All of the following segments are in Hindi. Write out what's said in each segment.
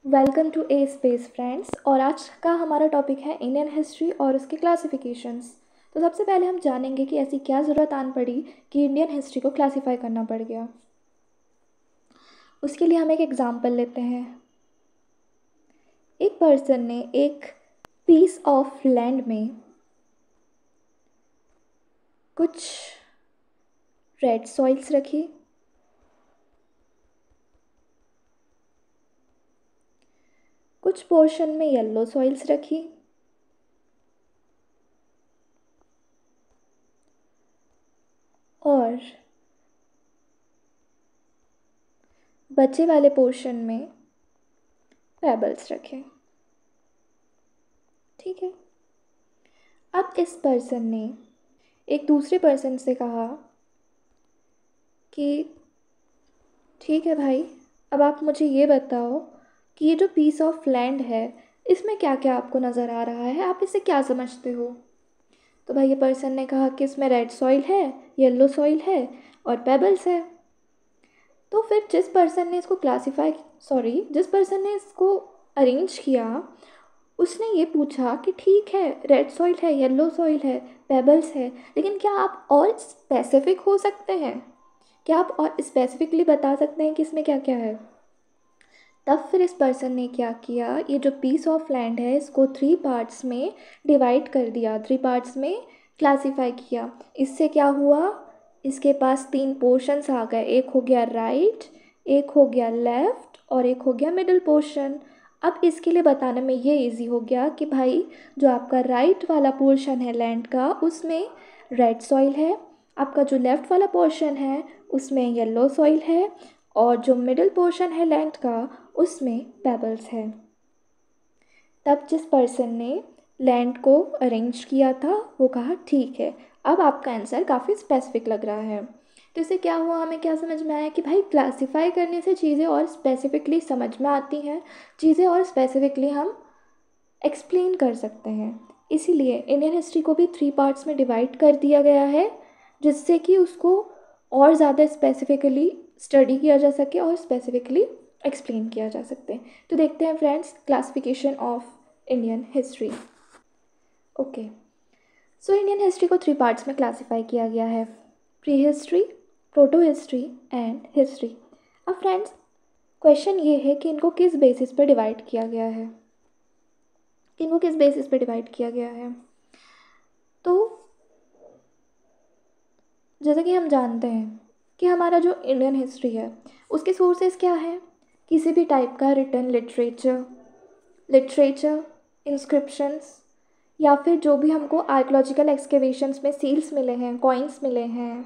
Welcome to a space friends. और आज का हमारा टॉपिक है इंडियन हिस्ट्री और उसके क्लासिफिकेशंस। तो सबसे पहले हम जानेंगे कि ऐसी क्या ज़रूरत आन पड़ी कि इंडियन हिस्ट्री को क्लासीफाई करना पड़ गया। उसके लिए हम एक एग्जांपल लेते हैं। एक पर्सन ने एक पीस ऑफ लैंड में कुछ रेड सॉइल्स रखी, कुछ पोर्शन में येलो सॉइल्स रखी और बचे वाले पोर्शन में पेबल्स रखे। ठीक है। अब इस पर्सन ने एक दूसरे पर्सन से कहा कि ठीक है भाई, अब आप मुझे ये बताओ कि ये जो पीस ऑफ लैंड है इसमें क्या क्या आपको नज़र आ रहा है, आप इसे क्या समझते हो। तो भाई ये पर्सन ने कहा कि इसमें रेड सॉइल है, येलो सॉइल है और पेबल्स है। तो फिर जिस पर्सन ने इसको अरेंज किया उसने ये पूछा कि ठीक है, रेड सॉइल है, येलो सॉइल है, पेबल्स है, लेकिन क्या आप और स्पेसिफिक हो सकते हैं? क्या आप और स्पेसिफिकली बता सकते हैं कि इसमें क्या क्या है? तब फिर इस पर्सन ने क्या किया, ये जो पीस ऑफ लैंड है इसको 3 पार्ट्स में डिवाइड कर दिया, 3 पार्ट्स में क्लासीफाई किया। इससे क्या हुआ, इसके पास 3 पोर्शंस आ गए, एक हो गया राइट, एक हो गया लेफ़्ट और एक हो गया मिडिल पोर्शन। अब इसके लिए बताने में ये इजी हो गया कि भाई जो आपका राइट वाला पोर्शन है लैंड का उसमें रेड सॉइल है, आपका जो लेफ़्ट वाला पोर्शन है उसमें येलो सॉइल है और जो मिडिल पोर्शन है लैंड का उसमें पेबल्स है। तब जिस पर्सन ने लैंड को अरेंज किया था वो कहा ठीक है, अब आपका आंसर काफ़ी स्पेसिफिक लग रहा है। तो इससे क्या हुआ, हमें क्या समझ में आया कि भाई क्लासीफाई करने से चीज़ें और स्पेसिफिकली समझ में आती हैं, चीज़ें और स्पेसिफिकली हम एक्सप्लेन कर सकते हैं। इसीलिए इंडियन हिस्ट्री को भी 3 पार्ट्स में डिवाइड कर दिया गया है, जिससे कि उसको और ज़्यादा स्पेसिफिकली स्टडी किया जा सके और स्पेसिफिकली एक्सप्लेन किया जा सकते हैं। तो देखते हैं friends classification of Indian history. Okay, so Indian history को 3 पार्ट्स में क्लासीफाई किया गया है, pre history, proto history and history. अब फ्रेंड्स क्वेश्चन ये है कि इनको किस बेसिस पर डिवाइड किया गया है, तो जैसा कि हम जानते हैं कि हमारा जो इंडियन हिस्ट्री है उसके सोर्सेज क्या हैं, किसी भी टाइप का रिटन लिटरेचर, इंस्क्रिप्शंस या फिर जो भी हमको आर्कोलॉजिकल एक्सकेवेशंस में सील्स मिले हैं, कॉइन्स मिले हैं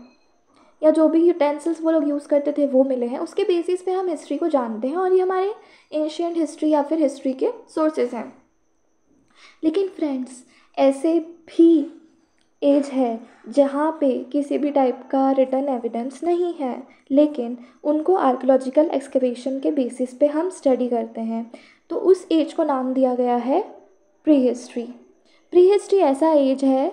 या जो भी यूटेंसिल्स वो लोग यूज़ करते थे वो मिले हैं, उसके बेसिस पे हम हिस्ट्री को जानते हैं और ये हमारे एंशिएंट हिस्ट्री या फिर हिस्ट्री के सोर्सेज हैं। लेकिन फ्रेंड्स ऐसे भी एज है जहाँ पे किसी भी टाइप का रिटन एविडेंस नहीं है, लेकिन उनको आर्कोलॉजिकल एक्सकेवेशन के बेसिस पे हम स्टडी करते हैं, तो उस एज को नाम दिया गया है प्री हिस्ट्री। प्री हिस्ट्री ऐसा एज है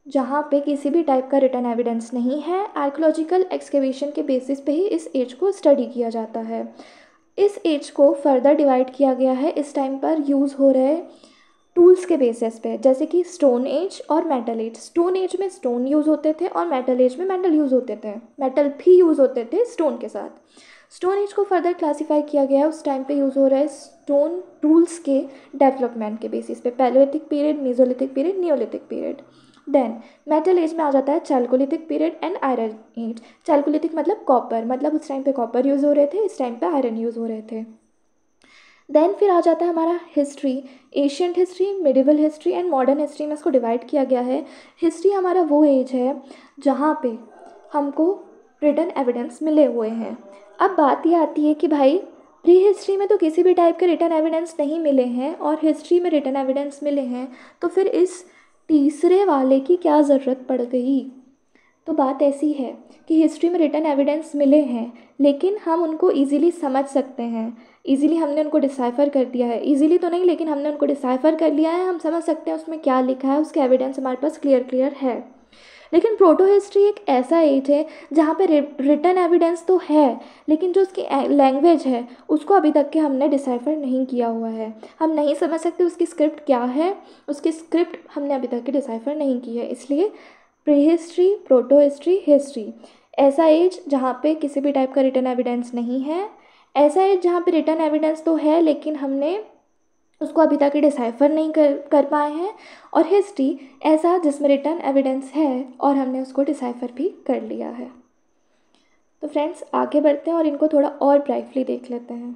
जहाँ पे किसी भी टाइप का रिटन एविडेंस नहीं है, आर्कोलॉजिकल एक्सकेवेशन के बेसिस पे ही इस एज को स्टडी किया जाता है। इस एज को फर्दर डिवाइड किया गया है इस टाइम पर यूज़ हो रहे टूल्स के बेसिस पे, जैसे कि स्टोन एज और मेटल एज। स्टोन एज में स्टोन यूज़ होते थे और मेटल एज में मेटल यूज़ होते थे, मेटल भी यूज़ होते थे स्टोन के साथ। स्टोन एज को फर्दर क्लासीफाई किया गया है उस टाइम पे यूज़ हो रहे स्टोन टूल्स के डेवलपमेंट के बेसिस पे, palaeolithic period, mesolithic period, neolithic period. Then metal age में आ जाता है chalcolithic period and iron age. Chalcolithic मतलब कॉपर, मतलब उस टाइम पे कॉपर यूज़ हो रहे थे, इस टाइम पे आयरन यूज़ हो रहे थे। देन फिर आ जाता है हमारा history, ancient history, medieval history and modern history में इसको डिवाइड किया गया है। हिस्ट्री हमारा वो एज है जहाँ पे हमको रिटन एविडेंस मिले हुए हैं। अब बात ये आती है कि भाई प्री हिस्ट्री में तो किसी भी टाइप के रिटन एविडेंस नहीं मिले हैं और हिस्ट्री में रिटन एविडेंस मिले हैं, तो फिर इस तीसरे वाले की क्या ज़रूरत पड़ गई। तो बात ऐसी है कि हिस्ट्री में रिटन एविडेंस मिले हैं लेकिन हम उनको ईज़िली समझ सकते हैं, ईज़िली हमने उनको डिसाइफ़र कर दिया है, ईज़िली तो नहीं लेकिन हमने उनको डिसाइफ़र कर लिया है, हम समझ सकते हैं उसमें क्या लिखा है, उसके एविडेंस हमारे पास क्लियर है। लेकिन प्रोटो हिस्ट्री एक ऐसा एज है जहाँ पे रिटन एविडेंस तो है, लेकिन जो उसकी लैंग्वेज है उसको अभी तक के हमने डिसाइफर नहीं किया हुआ है। हम नहीं समझ सकते उसकी स्क्रिप्ट क्या है, उसकी स्क्रिप्ट हमने अभी तक के डिसाइफर नहीं की है। इसलिए pre history, proto history, history, ऐसा एज जहाँ पे किसी भी टाइप का रिटन एविडेंस नहीं है, ऐसा एज जहाँ पे रिटन एविडेंस तो है लेकिन हमने उसको अभी तक डिसाइफर नहीं कर पाए हैं, और हिस्ट्री ऐसा जिसमें रिटन एविडेंस है और हमने उसको डिसाइफर भी कर लिया है। तो फ्रेंड्स आगे बढ़ते हैं और इनको थोड़ा और ब्राइटली देख लेते हैं।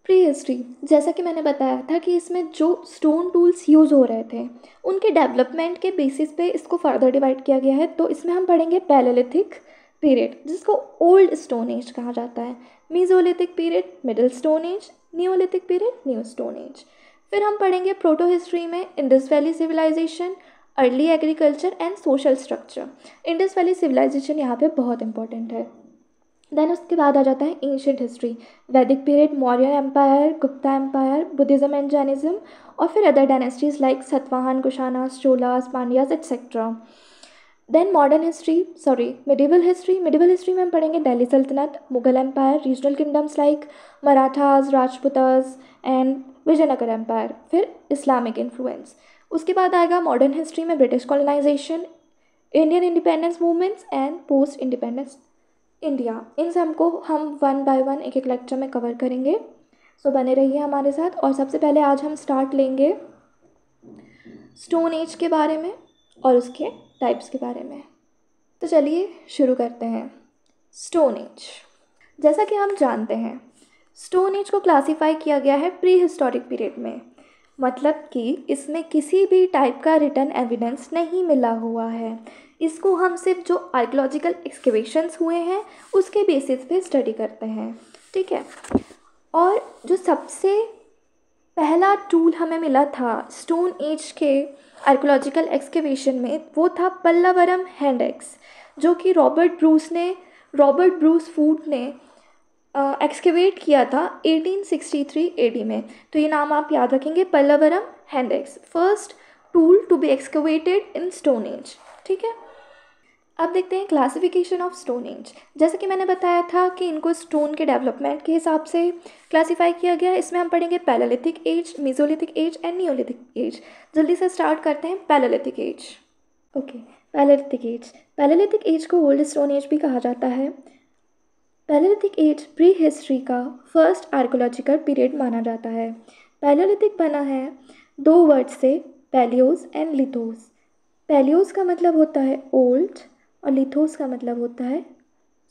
प्री हिस्ट्री, जैसा कि मैंने बताया था कि इसमें जो स्टोन टूल्स यूज़ हो रहे थे उनके डेवलपमेंट के बेसिस पे इसको फर्दर डिवाइड किया गया है। तो इसमें हम पढ़ेंगे पैलेलिथिक पीरियड जिसको ओल्ड स्टोन एज कहा जाता है, Mesolithic period middle stone age, Neolithic period new stone age. फिर हम पढ़ेंगे प्रोटो हिस्ट्री में Indus valley civilisation, early agriculture and social structure. Indus valley civilisation यहाँ पे बहुत इंपॉर्टेंट है। देन उसके बाद आ जाता है ancient history, Vedic period, Maurya empire, Gupta empire, Buddhism and Jainism, और फिर other dynasties like Satavahana, Kushanas, Cholas, Pandyas et cetera. Then modern history, medieval history. Medieval history में हम पढ़ेंगे Delhi Sultanate, Mughal empire, regional kingdoms like Marathas, Rajputas and Vijayanagar empire, फिर इस्लामिक इन्फ्लुएंस। उसके बाद आएगा मॉडर्न हिस्ट्री में British colonisation, Indian independence movements and post independence India. इन सब को हम वन बाय वन एक एक लेक्चर में कवर करेंगे, सो बने रहिए हमारे साथ। और सबसे पहले आज हम स्टार्ट लेंगे स्टोन एज के बारे में और उसके टाइप्स के बारे में। तो चलिए शुरू करते हैं। स्टोन एज, जैसा कि हम जानते हैं स्टोन एज को क्लासीफाई किया गया है प्री हिस्टोरिक पीरियड में, मतलब कि इसमें किसी भी टाइप का रिटन एविडेंस नहीं मिला हुआ है। इसको हम सिर्फ जो आर्कियोलॉजिकल एक्सकेवेशंस हुए हैं उसके बेसिस पे स्टडी करते हैं, ठीक है। और जो सबसे पहला टूल हमें मिला था स्टोन एज के आर्कियोलॉजिकल एक्सकेवेशन में वो था पल्लवरम हैंड एक्स, जो कि रॉबर्ट ब्रूस फूड ने एक्सकेवेट किया था 1863 एडी में। तो ये नाम आप याद रखेंगे, Pallavaram hand axe, first tool to be excavated in stone age, ठीक है। अब देखते हैं क्लासिफिकेशन ऑफ स्टोन एज। जैसे कि मैंने बताया था कि इनको स्टोन के डेवलपमेंट के हिसाब से क्लासीफाई किया गया है। इसमें हम पढ़ेंगे Palaeolithic age, Mesolithic age and Neolithic age. जल्दी से स्टार्ट करते हैं Palaeolithic age. Okay, Palaeolithic age को ओल्ड स्टोन एज भी कहा जाता है। पैलेलिथिक एज प्री हिस्ट्री का फर्स्ट आर्कियोलॉजिकल पीरियड माना जाता है। पैलेलिथिक बना है दो वर्ड से, पैलियोस एंड लिथोस। पैलियोस का मतलब होता है ओल्ड और लिथोस का मतलब होता है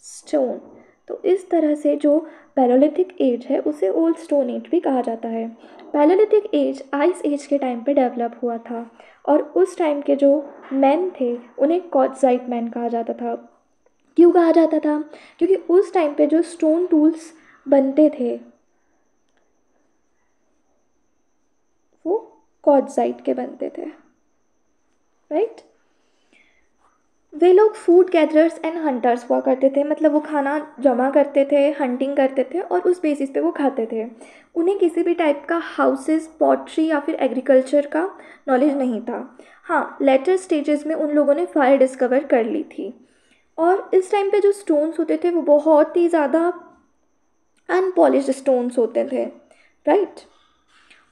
स्टोन। तो इस तरह से जो पैलेलिथिक एज है उसे ओल्ड स्टोन एज भी कहा जाता है। पैलेलिथिक एज आइस एज के टाइम पे डेवलप हुआ था और उस टाइम के जो मैन थे उन्हें क्वार्ट्ज़ाइट मैन कहा जाता था। क्यों कहा जाता था? क्योंकि उस टाइम पे जो स्टोन टूल्स बनते थे वो क्वार्ट्ज़ाइट के बनते थे, राइट। वे लोग फूड गैदरर्स एंड हंटर्स हुआ करते थे, मतलब वो खाना जमा करते थे, हंटिंग करते थे और उस बेसिस पे वो खाते थे। उन्हें किसी भी टाइप का हाउसेस, पॉटरी या फिर एग्रीकल्चर का नॉलेज नहीं था। हाँ, लेटर स्टेजेस में उन लोगों ने फायर डिस्कवर कर ली थी। और इस टाइम पे जो स्टोन्स होते थे वो बहुत ही ज़्यादा अनपॉलिश्ड स्टोन्स होते थे, राइट।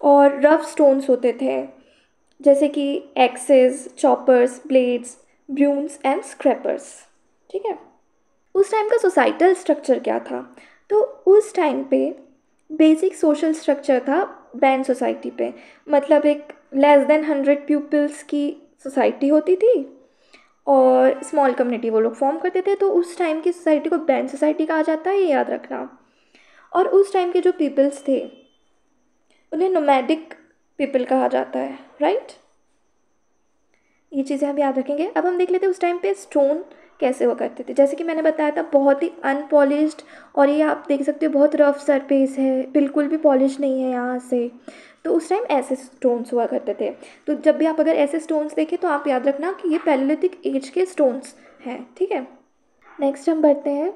और रफ स्टोन्स होते थे जैसे कि axes, choppers, blades, burins and scrapers, ठीक है। उस टाइम का सोसाइटल स्ट्रक्चर क्या था? तो उस टाइम पे बेसिक सोशल स्ट्रक्चर था बैंड सोसाइटी पे, मतलब एक लेस देन 100 पीपल्स की सोसाइटी होती थी और स्मॉल कम्युनिटी वो लोग फॉर्म करते थे। तो उस टाइम की सोसाइटी को बैंड सोसाइटी कहा जाता है, ये याद रखना। और उस टाइम के जो पीपल्स थे उन्हें नोमैडिक पीपल कहा जाता है, राइट। ये चीज़ें हम याद रखेंगे। अब हम देख लेते हैं उस टाइम पे स्टोन कैसे हुआ करते थे। जैसे कि मैंने बताया था बहुत ही अनपॉलिश्ड, और ये आप देख सकते हो बहुत रफ सरफेस है, बिल्कुल भी पॉलिश नहीं है यहाँ से। तो उस टाइम ऐसे स्टोन्स हुआ करते थे। तो जब भी आप अगर ऐसे स्टोन्स देखें तो आप याद रखना कि ये पैलेलिथिक एज के स्टोन्स हैं, ठीक है। नेक्स्ट हम बढ़ते हैं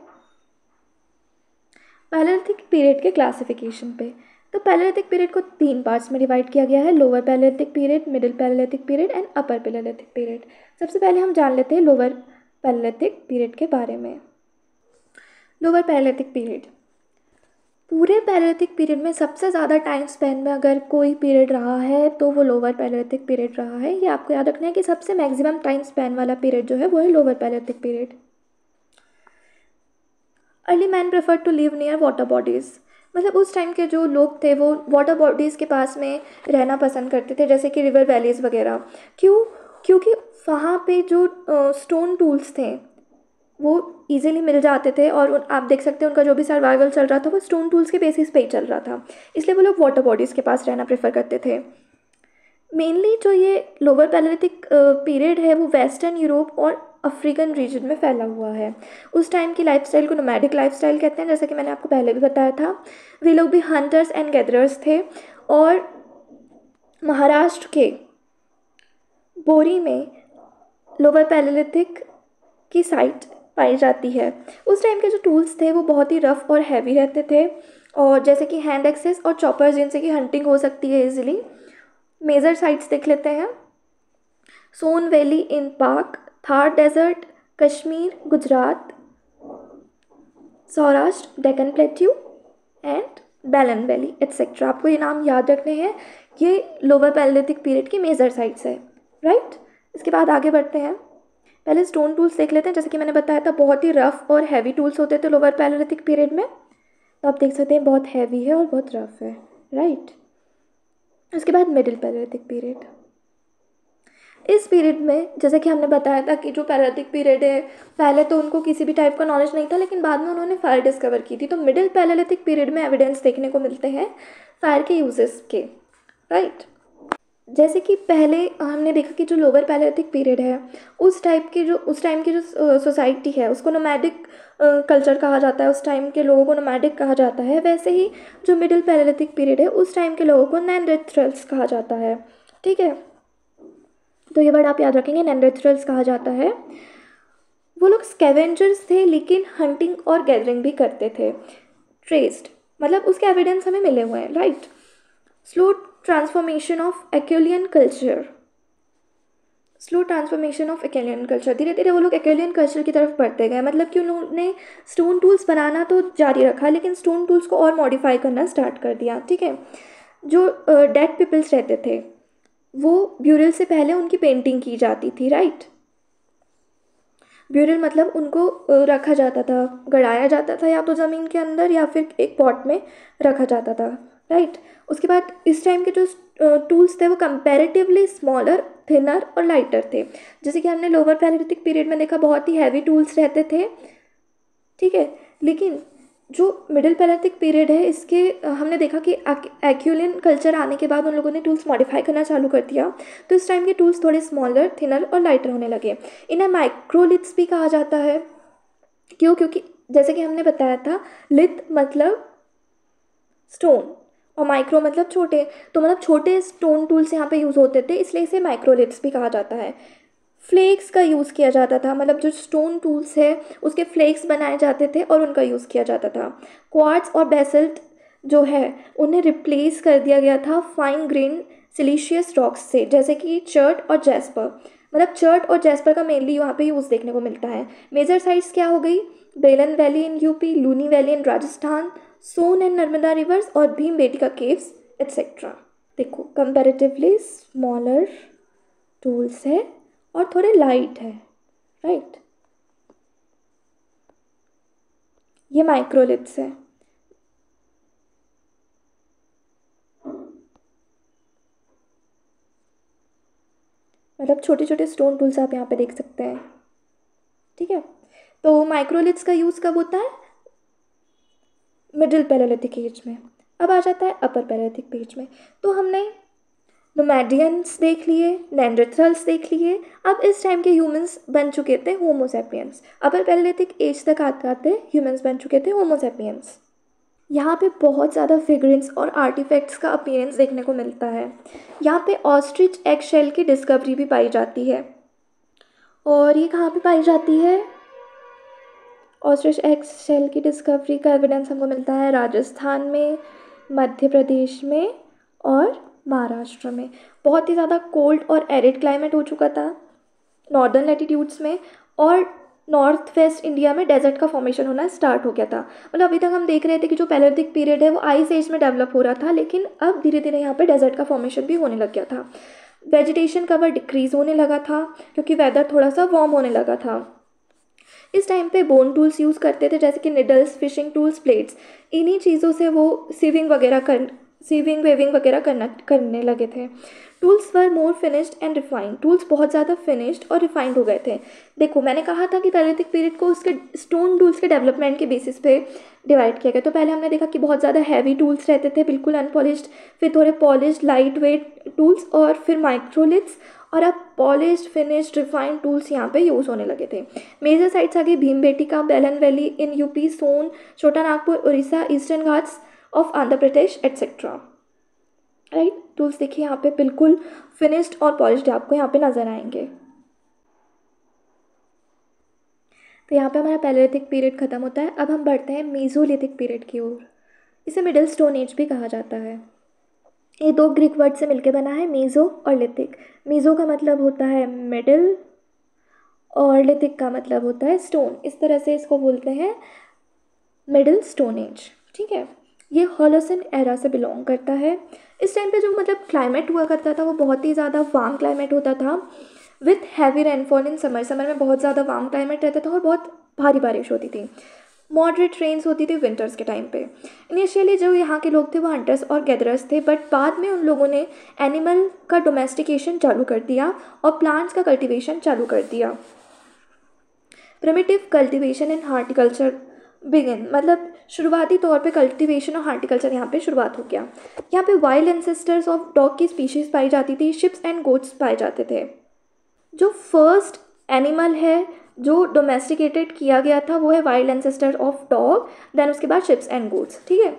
पैलेलिथिक पीरियड के क्लासिफिकेशन पे। तो पैलेलिथिक पीरियड को 3 पार्ट्स में डिवाइड किया गया है, lower palaeolithic period, middle palaeolithic period and upper palaeolithic period. सबसे पहले हम जान लेते हैं लोअर पैलेलिथिक पीरियड के बारे में। लोअर पैलेलिथिक पीरियड, पूरे पैलेलिथिक पीरियड में सबसे ज़्यादा टाइम स्पेन में अगर कोई पीरियड रहा है तो वो लोअर पैलेलिथिक पीरियड रहा है। ये आपको याद रखना है कि सबसे मैक्सिमम टाइम स्पेन वाला पीरियड जो है वो है lower palaeolithic period. Early man prefer to live near water bodies, मतलब उस टाइम के जो लोग थे वो वाटर बॉडीज़ के पास में रहना पसंद करते थे, जैसे कि रिवर वैलीज़ वगैरह। क्यों? क्योंकि वहाँ पे जो स्टोन टूल्स थे वो इजीली मिल जाते थे, और आप देख सकते हैं उनका जो भी सर्वाइवल चल रहा था वो स्टोन टूल्स के बेसिस पे ही चल रहा था, इसलिए वो लोग वाटर बॉडीज़ के पास रहना प्रेफर करते थे। मेनली जो ये लोअर पैलेलिथिक पीरियड है वो वेस्टर्न यूरोप और अफ्रीकन रीजन में फैला हुआ है। उस टाइम की लाइफस्टाइल को नोमैडिक लाइफस्टाइल कहते हैं, जैसा कि मैंने आपको पहले भी बताया था। वे लोग भी हंटर्स एंड गैदरर्स थे, और महाराष्ट्र के बोरी में लोअर पैलेलिथिक की साइट पाई जाती है। उस टाइम के जो टूल्स थे वो बहुत ही रफ़ और हैवी रहते थे, और जैसे कि हैंड एक्सेस और चॉपर्स जिनसे कि हंटिंग हो सकती है इजीली। मेजर साइट्स देख लेते हैं, सोन valley in Pak, Thar desert, Kashmir, Gujarat, Saurashtra, Deccan plateau and Belan valley etcetera. आपको ये नाम याद रखने हैं, ये लोअर पैलेलिथिक पीरियड की मेजर साइट्स है, राइट। इसके बाद आगे बढ़ते हैं, पहले स्टोन टूल्स देख लेते हैं। जैसे कि मैंने बताया था बहुत ही रफ़ और हैवी टूल्स होते थे लोअर पैलेलिथिक पीरियड में, तो आप देख सकते हैं बहुत हैवी है और बहुत रफ़ है, राइट। उसके बाद मिडिल पैलेलिथिक पीरियड, इस पीरियड में जैसे कि हमने बताया था कि जो पैलेलिथिक पीरियड है पहले तो उनको किसी भी टाइप का नॉलेज नहीं था, लेकिन बाद में उन्होंने फायर डिस्कवर की थी। तो मिडिल पैलेलिथिक पीरियड में एविडेंस देखने को मिलते हैं फायर के यूजेस के, राइट। जैसे कि पहले हमने देखा कि जो लोअर पैलेलिथिक पीरियड है उस टाइम की जो सोसाइटी है उसको नोमैडिक कल्चर कहा जाता है, उस टाइम के लोगों को नोमैडिक कहा जाता है। वैसे ही जो मिडिल पैलेलिथिक पीरियड है उस टाइम के लोगों को नेanderthals कहा जाता है, ठीक है। तो ये वर्ड आप याद रखेंगे, नेanderthals कहा जाता है। वो लोग स्कैवेंजर्स थे, लेकिन हंटिंग और गैदरिंग भी करते थे। ट्रेस्ड मतलब उसके एविडेंस हमें मिले हुए हैं, right. Slow transformation of Acheulian culture, slow transformation of Acheulian culture, धीरे धीरे वो लोग एक्वेलियन कल्चर की तरफ बढ़ते गए। मतलब कि उन्होंने स्टोन टूल्स बनाना तो जारी रखा, लेकिन स्टोन टूल्स को और मॉडिफाई करना स्टार्ट कर दिया, ठीक है। जो डेड पीपल्स रहते थे वो ब्यूरल से पहले उनकी पेंटिंग की जाती थी, राइट। ब्यूरल मतलब उनको रखा जाता था, गड़ाया जाता था या तो ज़मीन के अंदर या फिर एक पॉट में रखा जाता था, राइट। उसके बाद इस टाइम के जो टूल्स थे वो कंपैरेटिवली स्मॉलर, थिनर और लाइटर थे। जैसे कि हमने लोअर पैलेलिथिक पीरियड में देखा बहुत ही हैवी टूल्स रहते थे, ठीक है। लेकिन जो मिडिल पैलेलिथिक पीरियड है इसके हमने देखा कि एक्वेलियन कल्चर आने के बाद उन लोगों ने टूल्स मॉडिफाई करना चालू कर दिया, तो इस टाइम के टूल्स थोड़े स्मॉलर, थिनर और लाइटर होने लगे। इन्हें माइक्रोलिथ्स भी कहा जाता है। क्यों? क्योंकि जैसे कि हमने बताया था लिथ मतलब स्टोन और माइक्रो मतलब छोटे, तो मतलब छोटे स्टोन टूल्स यहाँ पे यूज़ होते थे, इसलिए इसे माइक्रोलिथ्स भी कहा जाता है। फ्लेक्स का यूज़ किया जाता था, मतलब जो स्टोन टूल्स है उसके फ्लेक्स बनाए जाते थे और उनका यूज़ किया जाता था। क्वार्ट्ज और बेसल्ट जो है उन्हें रिप्लेस कर दिया गया था फाइन ग्रेन सिलिशियस रॉक्स से, जैसे कि चर्ट और जैस्पर। मतलब चर्ट और जैस्पर का मेनली वहाँ पे यूज़ देखने को मिलता है। मेजर साइट्स क्या हो गई? Belan valley in UP, Luni valley in Rajasthan, Son and Narmada rivers और भीमबेटका केव्स एट्सेट्रा। देखो कंपैरेटिवली स्मॉलर टूल्स है और थोड़े लाइट है, राइट। ये माइक्रोलिथ्स है। मतलब छोटे छोटे स्टोन टूल्स आप यहाँ पे देख सकते हैं, ठीक है। तो माइक्रोलिथ्स का यूज़ कब होता है? मिडिल पैलेलिथिक एज में। अब आ जाता है अपर पैलेलिथिक एज में। तो हमने नोमैडियंस देख लिए, नेanderthals देख लिए, अब इस टाइम के ह्यूमंस बन चुके थे होमोसेपियंस। अपर पैलेलिथिक एज तक आते आते ह्यूमंस बन चुके थे होमोसेपियंस। यहाँ पे बहुत ज़्यादा फिगरेंस और आर्टिफैक्ट्स का अपीयरेंस देखने को मिलता है। यहाँ पे ऑस्ट्रिच एग शेल की डिस्कवरी भी पाई जाती है, और ये कहाँ पे पाई जाती है? ऑस्ट्रिच एग शेल की डिस्कवरी का एविडेंस हमको मिलता है राजस्थान में, मध्य प्रदेश में और महाराष्ट्र में। बहुत ही ज़्यादा कोल्ड और एरिड क्लाइमेट हो चुका था नॉर्दर्न लैटिट्यूड्स में, और नॉर्थ वेस्ट इंडिया में डेजर्ट का फॉर्मेशन होना स्टार्ट हो गया था। मतलब अभी तक हम देख रहे थे कि जो पैलेयोलिथिक पीरियड है वो आइस एज में डेवलप हो रहा था, लेकिन अब धीरे धीरे यहाँ पे डेजर्ट का फॉर्मेशन भी होने लग गया था। वेजिटेशन कवर डिक्रीज होने लगा था क्योंकि वेदर थोड़ा सा वार्म होने लगा था। इस टाइम पे बोन टूल्स यूज़ करते थे, जैसे कि निडल्स, फिशिंग टूल्स, प्लेट्स। इन्हीं चीज़ों से वो सीविंग वेविंग वगैरह करने लगे थे। Tools were more finished and refined. Tools बहुत ज़्यादा फिनिश्ड और रिफाइंड हो गए थे। देखो, मैंने कहा था कि पैलेयोलिथिक पीरियड को उसके स्टोन टूल्स के डेवलपमेंट के बेसिस पे डिवाइड किया गया। तो पहले हमने देखा कि बहुत ज़्यादा हैवी टूल्स रहते थे, बिल्कुल अनपॉलिश्ड, फिर थोड़े पॉलिश्ड लाइट वेट टूल्स, और फिर माइक्रोलिथ्स, और अब पॉलिश्ड फिनिश्ड रिफाइंड टूल्स यहाँ पे यूज़ होने लगे थे। मेजर साइट्स आगे भीमबेटका, बेलन वैली इन यूपी, सोन, छोटा Nagpur, Orissa, eastern Ghats of Andhra Pradesh etcetera. Right, tools देखिए यहाँ पे बिल्कुल फिनिश्ड और पॉलिश्ड आपको यहाँ पे नज़र आएंगे। तो यहाँ पे हमारा पैलेयोलिथिक पीरियड ख़त्म होता है। अब हम बढ़ते हैं मेसोलिथिक पीरियड की ओर। इसे मिडिल स्टोन एज भी कहा जाता है। ये दो ग्रीक वर्ड से मिलकर बना है, मेसो और लिथिक। मेसो का मतलब होता है मिडिल और लिथिक का मतलब होता है स्टोन। इस तरह से इसको बोलते हैं मिडिल स्टोन एज। ठीक है, ये होलोसिन एरा से बिलोंग करता है। इस टाइम पे जो मतलब क्लाइमेट हुआ करता था वो बहुत ही ज़्यादा वार्म क्लाइमेट होता था with heavy rainfall in summer. Summer में बहुत ज़्यादा वार्म क्लाइमेट रहता था और बहुत भारी बारिश होती थी। मॉडरेट रेन्स होती थी विंटर्स के टाइम पे। इनिशियली जो यहाँ के लोग थे वो हंटर्स और गैदरर्स थे, बट बाद में उन लोगों ने एनिमल का डोमेस्टिकेशन चालू कर दिया और प्लांट्स का कल्टिवेशन चालू कर दिया। Primitive cultivation and horticulture begin, मतलब शुरुआती तौर पे कल्टिवेशन और हार्टिकल्चर यहाँ पे शुरुआत हो गया। यहाँ पे वाइल्ड एंसेस्टर्स ऑफ डॉग की स्पीशीज़ पाई जाती थी, शिप्स एंड गोट्स पाए जाते थे। जो फर्स्ट एनिमल है जो डोमेस्टिकेटेड किया गया था वो है wild ancestor of dog, then उसके बाद शिप्स एंड गोट्स। ठीक है,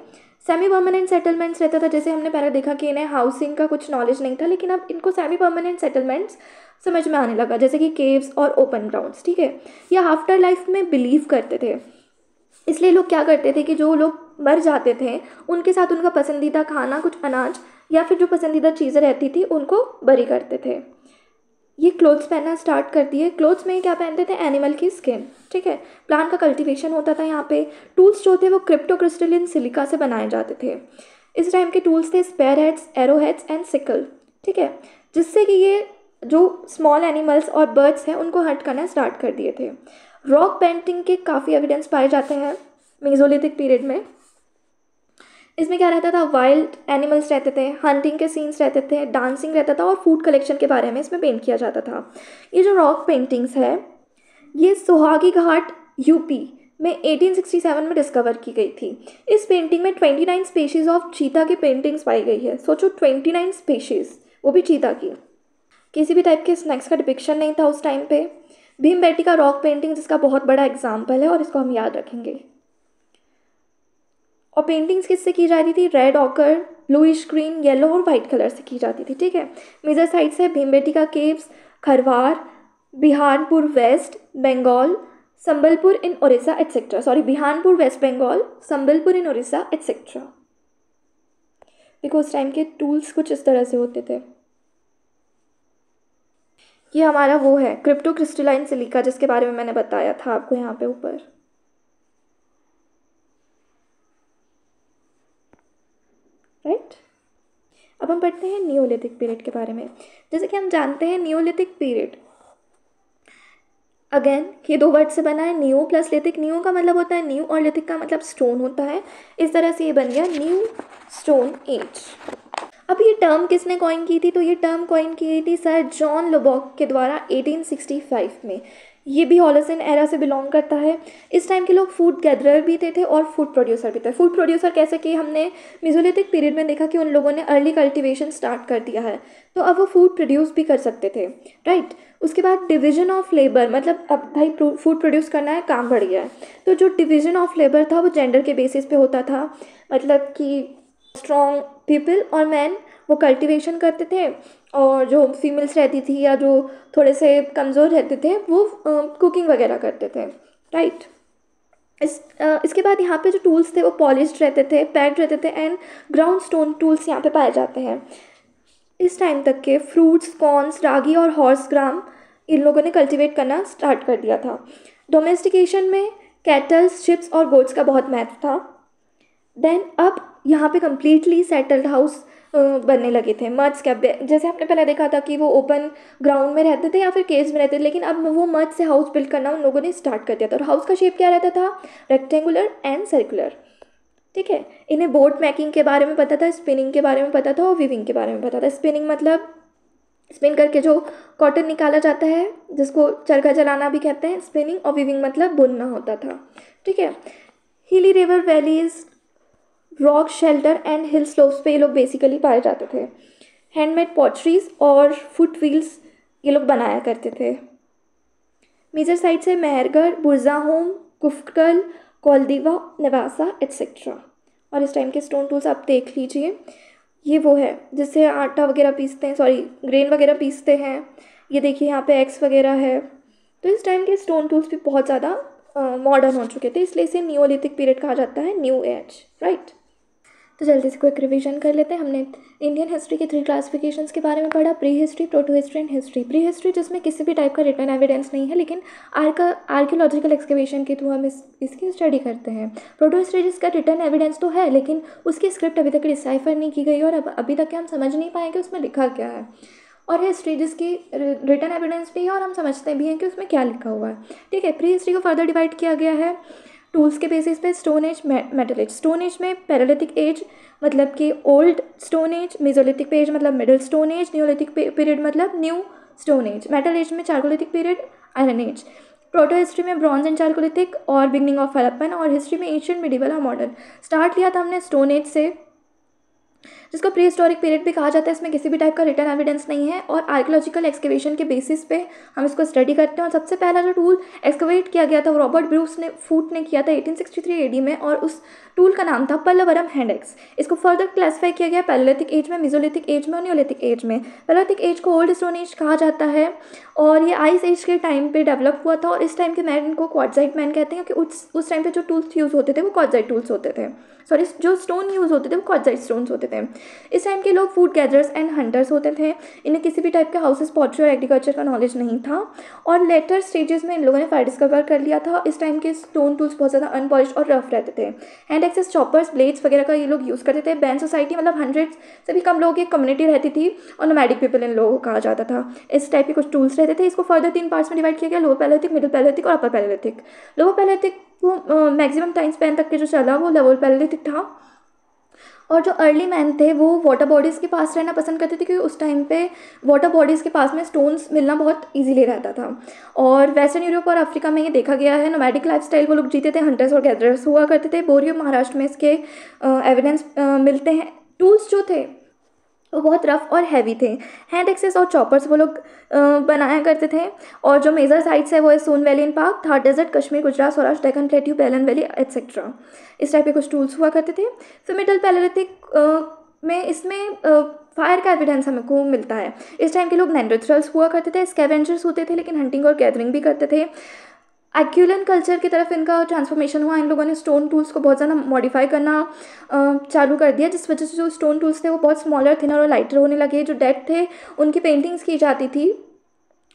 सेमी परमानेंट सेटलमेंट्स रहता था। जैसे हमने पहले देखा कि इन्हें हाउसिंग का कुछ नॉलेज नहीं था, लेकिन अब इनको सेमी परमानेंट सेटलमेंट्स समझ में आने लगा, जैसे कि केव्स और ओपन ग्राउंड्स। ठीक है, या आफ्टर लाइफ में बिलीव करते थे। इसलिए लोग क्या करते थे कि जो लोग मर जाते थे उनके साथ उनका पसंदीदा खाना, कुछ अनाज या फिर जो पसंदीदा चीज़ें रहती थी उनको बरी करते थे। ये क्लोथ्स पहनना स्टार्ट कर दिए। क्लोथ्स में क्या पहनते थे? एनिमल की स्किन। ठीक है, प्लांट का कल्टीवेशन होता था यहाँ पे। टूल्स जो थे वो क्रिप्टोक्रिस्टलिन सिलिका से बनाए जाते थे। इस टाइम के टूल्स थे spear heads, arrow heads and sickle. ठीक है, जिससे कि ये जो स्मॉल एनिमल्स और बर्ड्स हैं उनको हर्ट करना स्टार्ट कर दिए थे। रॉक पेंटिंग के काफ़ी एविडेंस पाए जाते हैं मेसोलिथिक पीरियड में। इसमें क्या रहता था? वाइल्ड एनिमल्स रहते थे, हंटिंग के सीन्स रहते थे, डांसिंग रहता था और फूड कलेक्शन के बारे में इसमें पेंट किया जाता था। ये जो रॉक पेंटिंग्स है ये सुहागी घाट यूपी में 1867 में डिस्कवर की गई थी। इस पेंटिंग में 29 स्पीशीज़ ऑफ चीता की पेंटिंग्स पाई गई है। सोचो 29 स्पीशीज़, वो भी चीता की। किसी भी टाइप के स्नैक्स का डिपिक्शन नहीं था उस टाइम पे। भीमबेटका रॉक पेंटिंग जिसका बहुत बड़ा एग्जाम्पल है और इसको हम याद रखेंगे। और पेंटिंग्स किससे की जाती थी? Red occur, bluish green, yellow और वाइट कलर से की जाती थी। ठीक है, मेजर साइट्स है भीमबेटका केव्स, खरवार, बिहानपुर वेस्ट बंगाल, संबलपुर इन उड़ीसा एटसेट्रा। बिहानपुर वेस्ट बंगाल, संबलपुर इन उड़ीसा एटसेट्रा। देखो उस टाइम के टूल्स कुछ इस तरह से होते थे। ये हमारा वो है क्रिप्टोक्रिस्टलाइन सिलिका जिसके बारे में मैंने बताया था आपको यहाँ पे ऊपर। राइट, अब हम पढ़ते हैं नियोलिथिक पीरियड के बारे में। जैसे कि हम जानते हैं नियोलिथिक पीरियड, अगेन ये दो वर्ड से बना है, नियो प्लस लिथिक। नियो का मतलब होता है न्यू और लिथिक का मतलब स्टोन होता है। इस तरह से ये बन गया न्यू स्टोन एज। अब ये टर्म किसने कॉइन की थी? तो ये टर्म कॉइन की गई थी सर जॉन लोबॉक के द्वारा 1865 में। ये भी होलोसिन एरा से बिलोंग करता है। इस टाइम के लोग फूड गैदरर भी थे और फूड प्रोड्यूसर भी थे। फूड प्रोड्यूसर कैसे कि हमने मेसोलिथिक पीरियड में देखा कि उन लोगों ने अर्ली कल्टीवेशन स्टार्ट कर दिया है, तो अब वो फूड प्रोड्यूस भी कर सकते थे। राइट, उसके बाद डिवीजन ऑफ लेबर, मतलब अब भाई फूड प्रोड्यूस करना है, काम बढ़ गया है, तो जो डिवीजन ऑफ लेबर था वो जेंडर के बेसिस पे होता था। मतलब कि स्ट्रॉन्ग पीपल और मैन वो कल्टीवेशन करते थे और जो फीमेल्स रहती थी या जो थोड़े से कमज़ोर रहते थे वो कुकिंग वगैरह करते थे। राइट, इसके बाद यहाँ पे जो टूल्स थे वो पॉलिश्ड रहते थे, पैक्ड रहते थे एंड ग्राउंड स्टोन टूल्स यहाँ पे पाए जाते हैं। इस टाइम तक के फ्रूट्स, कॉर्न्स, रागी और हॉर्स ग्राम इन लोगों ने कल्टीवेट करना स्टार्ट कर दिया था। डोमेस्टिकेशन में कैटल्स, शिप्स और गोट्स का बहुत महत्व था। देन अब यहाँ पे कम्प्लीटली सेटल्ड हाउस बनने लगे थे। मड्स क्या, जैसे आपने पहले देखा था कि वो ओपन ग्राउंड में रहते थे या फिर केव्स में रहते थे, लेकिन अब वो मड से हाउस बिल्ड करना उन लोगों ने स्टार्ट कर दिया था। और हाउस का शेप क्या रहता था? Rectangular and circular. ठीक है, इन्हें बोट मेकिंग के बारे में पता था, स्पिनिंग के बारे में पता था और वीविंग के बारे में पता था। स्पिनिंग मतलब स्पिन करके जो कॉटन निकाला जाता है, जिसको चरखा चलाना भी कहते हैं स्पिनिंग, और वीविंग मतलब बुनना होता था। ठीक है, हिली river valleys, rock shelter and hill slopes पे ये लोग बेसिकली पाए जाते थे। हैंडमेड पॉटरीज और फुट व्हील्स ये लोग बनाया करते थे। मेजर साइट्स है मेहरगढ़, बुरज़ाहोम, कुफ्कल, कोलदीवा, नेवासा एट्सेट्रा। और इस टाइम के स्टोन टूल्स आप देख लीजिए, ये वो है जिससे आटा वगैरह पीसते हैं, सॉरी ग्रेन वगैरह पीसते हैं। ये देखिए यहाँ पे एक्स वगैरह है। तो इस टाइम के स्टोन टूल्स भी बहुत ज़्यादा मॉडर्न हो चुके थे, इसलिए इसे नियोलिथिक पीरियड कहा जाता है, न्यू एज, राइट। तो जल्दी से क्विक रिवीजन कर लेते हैं। हमने इंडियन हिस्ट्री के 3 क्लासिफिकेशंस के बारे में पढ़ा, pre history, proto history and history. Pre history जिसमें किसी भी टाइप का रिटन एविडेंस नहीं है, लेकिन आर्कियोलॉजिकल एक्सकवेशन के थ्रू हम इसकी स्टडी करते हैं। प्रोटो हिस्ट्री जिसका रिटन एविडेंस तो है, लेकिन उसकी स्क्रिप्ट अभी तक डिसाइफर नहीं की गई और अभी तक हम समझ नहीं पाए कि उसमें लिखा क्या है। और हिस्ट्री जिसकी रिटन एविडेंस भी है और हम समझते भी हैं कि उसमें क्या लिखा हुआ है। ठीक है, प्री हिस्ट्री को फर्दर डिवाइड किया गया है टूल्स के बेसिस पे, stone age, metal age. Stone age में पैरालिथिक एज मतलब कि old stone age, mesolithic age मतलब middle stone age, Neolithic period मतलब new stone age. Metal age में chalcolithic period, iron age. Proto history में ब्रॉन्ज एंड चारकोलिथिक और बिगनिंग ऑफ हड़प्पन। और हिस्ट्री में एंशिएंट, मिडिवल और मॉडर्न। स्टार्ट लिया था हमने स्टोन एज से, जिसको प्री हिस्टोरिक पीरियड भी कहा जाता है। इसमें किसी भी टाइप का रिटर्न एविडेंस नहीं है और आर्कियोलॉजिकल एक्सकवेशन के बेसिस पे हम इसको स्टडी करते हैं। और सबसे पहला जो टूल एक्सकवेट किया गया था वो रॉबर्ट ब्रूस ने फूट ने किया था 1863 एडी में, और उस टूल का नाम था पल्लवरम हैंड एक्स। इसको फर्दर क्लासीफाई किया गया पैलेलिथिक एज में, मेसोलिथिक एज में और नियोलिथिक एज में। पैलेलिथिक एज को ओल्ड स्टोन एज कहा जाता है और ये आइस एज के टाइम पे डेवलप हुआ था। और इस टाइम के मैन को क्वार्टजाइट मैन कहते हैं, क्योंकि उस टाइम पे जो टूल्स यूज़ होते थे वो क्वार्टजाइट टूल्स होते थे, सॉरी जो स्टोन यूज़ होते थे वो क्वार्टजाइट स्टोन्स होते थे। इस टाइम के लोग फूड गैदरर्स एंड हंटर्स होते थे। इन्हें किसी भी टाइप के हाउसेस, पॉटरी और एग्रीकल्चर का नॉलेज नहीं था। और लेटर स्टेजेस में इन लोगों ने फायर डिस्कवर कर लिया था। इस टाइम के स्टोन टूल्स बहुत ज़्यादा अनपॉलिश्ड और रफ रहते थे। हैंड एक्सेस, चॉपर्स, ब्लेड्स वगैरह का ये लोग यूज़ करते थे। बैंड सोसाइटी मतलब 100 से भी कम लोगों की कम्युनिटी रहती थी और नोमैडिक पीपल इन लोगों को कहा जाता था। इस टाइप के कुछ टूल्स रहते थे। इसको फर्दर 3 पार्ट्स में डिवाइड किया गया, लोअर पैलेलिथिक, मिडिल पैलेलिथिक और अपर पैलेलिथिक। लोअर पैलेलिथिक वो मैक्सिमम टाइम स्पैन तक के जो चला वो लोअर पैलेलिथिक था। और जो अर्ली मैन थे वो वाटर बॉडीज़ के पास रहना पसंद करते थे, क्योंकि उस टाइम पे वाटर बॉडीज़ के पास में स्टोन्स मिलना बहुत इजीली रहता था। और वेस्टर्न यूरोप और अफ्रीका में ये देखा गया है। नोमैडिक लाइफस्टाइल वो लोग जीते थे, हंटर्स और गैदरर्स हुआ करते थे। बोरियो महाराष्ट्र में इसके एविडेंस मिलते हैं। टूल्स जो थे वो बहुत रफ और हैवी थे। हैंड एक्सेस और चॉपर्स वो लोग बनाया करते थे। और जो मेजर साइट्स है वो है सोन valley in Pak, Thar desert, Kashmir, Gujarat, Saurashtra, Deccan plateau, बेलन वैली एट्सेट्रा। इस टाइप के कुछ टूल्स हुआ करते थे। फिर मिडिल पैलेलिथिक में इसमें फायर का एविडेंस हमको मिलता है। इस टाइम के लोग नेंडरथ्रल्स हुआ करते थे, स्कैवेंजर्स होते थे, लेकिन हंटिंग और गैदरिंग भी करते थे। एक्यूलन कल्चर की तरफ इनका ट्रांसफॉर्मेशन हुआ। इन लोगों ने स्टोन टूल्स को बहुत ज़्यादा मॉडिफाई करना चालू कर दिया, जिस वजह से जो स्टोन टूल्स थे वो बहुत स्मॉलर, थिनर और लाइटर होने लगे। जो डेड थे उनकी पेंटिंग्स की जाती थी।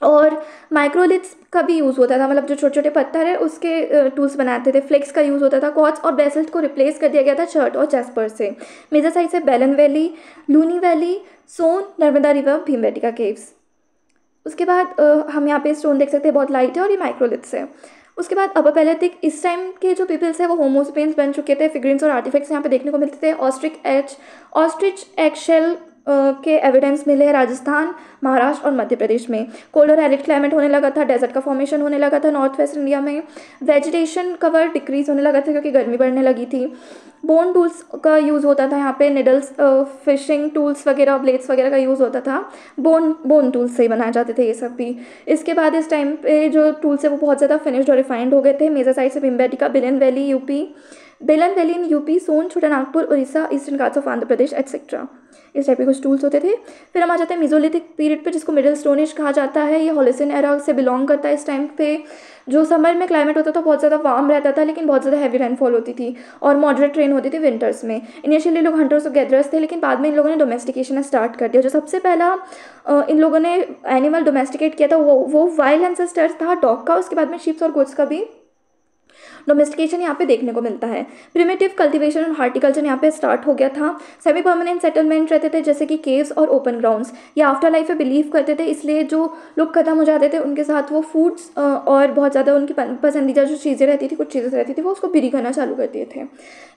और माइक्रोलिथ्स का भी यूज़ होता था, मतलब जो छोटे छोटे पत्थर है उसके टूल्स बनाते थे। फ्लेक्स का यूज़ होता था। क्वार्ट्ज और बेसल्ट को रिप्लेस कर दिया गया था चर्ट और जैस्पर से। मेजर साइट से बेलन वैली, लूनी वैली, सोन, नर्मदा रिवर, भीमबेटका केव्स। उसके बाद हम यहाँ पे स्टोन देख सकते हैं, बहुत लाइट है और ये माइक्रोलिथ्स है। उसके बाद अपर पैलेलिथिक, इस टाइम के जो पीपल्स हैं वो होमोसेपियंस बन चुके थे। फिगरिन्स और आर्टिफैक्ट्स यहाँ पे देखने को मिलते थे। ऑस्ट्रिच एग शेल के एविडेंस मिले हैं राजस्थान, महाराष्ट्र और मध्य प्रदेश में। कोल्ड और एरिड क्लाइमेट होने लगा था, डेजर्ट का फॉर्मेशन होने लगा था नॉर्थ वेस्ट इंडिया में। वेजिटेशन कवर डिक्रीज होने लगा था क्योंकि गर्मी बढ़ने लगी थी। बोन टूल्स का यूज़ होता था यहाँ पे, निडल्स, फिशिंग टूल्स वगैरह, ब्लेड्स वगैरह का यूज़ होता था। बोन टूल्स से ही बनाए जाते थे ये सब भी। इसके बाद इस टाइम पे जो टूल्स है वो बहुत ज़्यादा फिनिश्ड और रिफाइंड हो गए थे। मेजर साइट से Bhimbetka, Belan valley UP, Belan valley in UP, Son, Chotanagpur, Orissa, eastern Ghats of Andhra Pradesh etcetera. इस टाइप के कुछ टूल्स होते थे। फिर हम आ जाते हैं मेसोलिथिक पीरियड पे, जिसको मिडिल स्टोन एज कहा जाता है। ये होलोसिन एरा से बिलोंग करता है। इस टाइम पे जो समर में क्लाइमेट होता था बहुत ज़्यादा वार्म रहता था, लेकिन बहुत ज़्यादा हैवी रेनफॉल होती थी और मॉडरेट रेन होती थी विंटर्स में। इनिशियली लोग हंटर्स और गैदरर्स थे, लेकिन बाद में इन लोगों ने डोमेस्टिकेशन स्टार्ट कर दिया। जो सबसे पहला इन लोगों ने एनिमल डोमेस्टिकेट किया था वो वाइल्ड एंसेस्टर्स था डॉग का। उसके बाद में शीप्स और गोट्स का भी डोमेस्टिकेशन यहाँ पे देखने को मिलता है। प्रिमिटिव कल्टीवेशन और हार्टिकल्चर यहाँ पे स्टार्ट हो गया था। सेमी परमानेंट सेटलमेंट रहते थे, जैसे कि केव्स और ओपन ग्राउंड्स। ये आफ्टर लाइफ पे बिलीव करते थे, इसलिए जो लोग खत्म हो जाते थे उनके साथ वो फूड्स और बहुत ज़्यादा उनकी पसंदीदा जो चीज़ें रहती थी, कुछ चीज़ें रहती थी, वो उसको बिरी करना चालू कर दिए थे।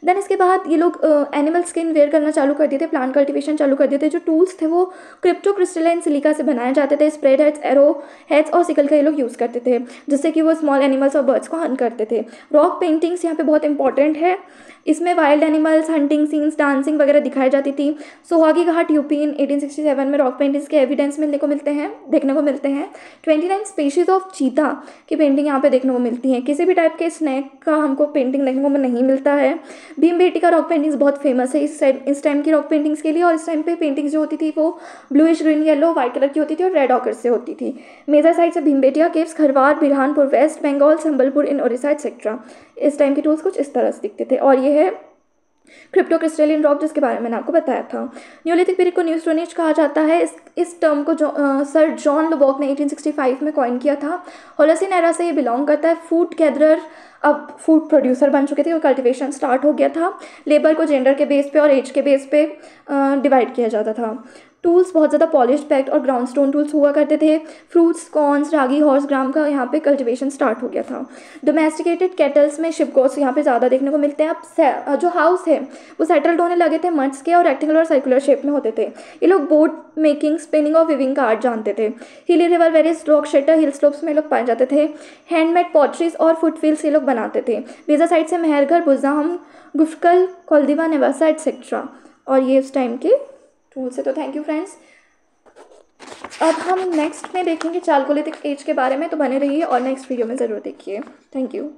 देन इसके बाद ये लोग एनिमल स्किन वेयर करना चालू कर दिए थे, प्लांट कल्टिवेशन चालू कर दिए थे। जो टूल्स थे वो क्रिप्टोक्रिस्टलाइन सिलिका से बनाए जाते थे। स्प्रेड हेड्स, एरो हेड्स और सिकल का ये लोग यूज़ करते थे, जिससे कि वो स्मॉल एनिमल्स और बर्ड्स को हंट करते थे। रॉक पेंटिंग्स यहाँ पे बहुत इंपॉर्टेंट है। इसमें wild animals, hunting scenes, dancing वगैरह दिखाई जाती थी। सोहागी घाट यूपी इन 1867 में रॉक पेंटिंग्स के एविडेंस देखने को मिलते हैं। 29 स्पीशीज ऑफ चीता की पेंटिंग यहाँ पे देखने को मिलती है। किसी भी टाइप के स्नैक का हमको पेंटिंग देखने को नहीं मिलता है। भीमबेटका रॉक पेंटिंग्स बहुत फेमस है इस टाइम की रॉक पेंटिंग्स के लिए। और इस टाइम पे पेंटिंग्स जो होती थी वो bluish green, yellow, white colour की होती थी और रेड ऑकर से होती थी। मेजर साइट्स है भीमबेटिया केव्स, खरवार, बिरहानपुर वेस्ट बंगाल, संबलपुर इन उड़ीसा एटसेट्रा। इस टाइम के टूल्स कुछ इस तरह से दिखते थे। और ये है क्रिप्टोक्रिस्टलाइन रॉक, जिसके बारे में मैंने आपको बताया था। न्यूलिथिक पीरियड को न्यू स्टोन एज कहा जाता है। इस टर्म को सर जॉन लुबॉक ने 1865 में कॉइन किया था। होलोसिन एरा से ये बिलोंग करता है। फूड गैदरर अब फूड प्रोड्यूसर बन चुके थे और कल्टीवेशन स्टार्ट हो गया था। लेबर को जेंडर के बेस पे और एज के बेस पे डिवाइड किया जाता था। टूल्स बहुत ज़्यादा पॉलिश्ड, पैक्ड और ग्राउंड स्टोन टूल्स हुआ करते थे। फ्रूट्स, कॉर्न्स, रागी, हॉर्स ग्राम का यहाँ पे कल्टीवेशन स्टार्ट हो गया था। डोमेस्टिकेटेड कैटल्स में शिप गोट्स यहाँ पे ज़्यादा देखने को मिलते हैं। अब जो हाउस है वो सेटल्ड होने लगे थे मड्स के, और रेक्टेंगुलर और सर्कुलर शेप में होते थे। ये लोग बोट मेकिंग, स्पिनिंग और विविंग का आर्ट जानते थे। हिली रिवर वेरीज, रॉक शेल्टर, हिल स्लोप्स में लोग पाए जाते थे। हैंडमेड पॉटरीज और फुटफिल्स ये लोग बनाते थे। बेजा साइड से मेहरगढ़, बुज़ाहम, गुफ्कल, कोलदीवा, नेवासा एटसेट्रा। और ये उस टाइम के टूल्स है। तो थैंक यू फ्रेंड्स। अब हम नेक्स्ट में देखेंगे चालकोलिथिक एज के बारे में, तो बने रहिए और नेक्स्ट वीडियो में ज़रूर देखिए। Thank you.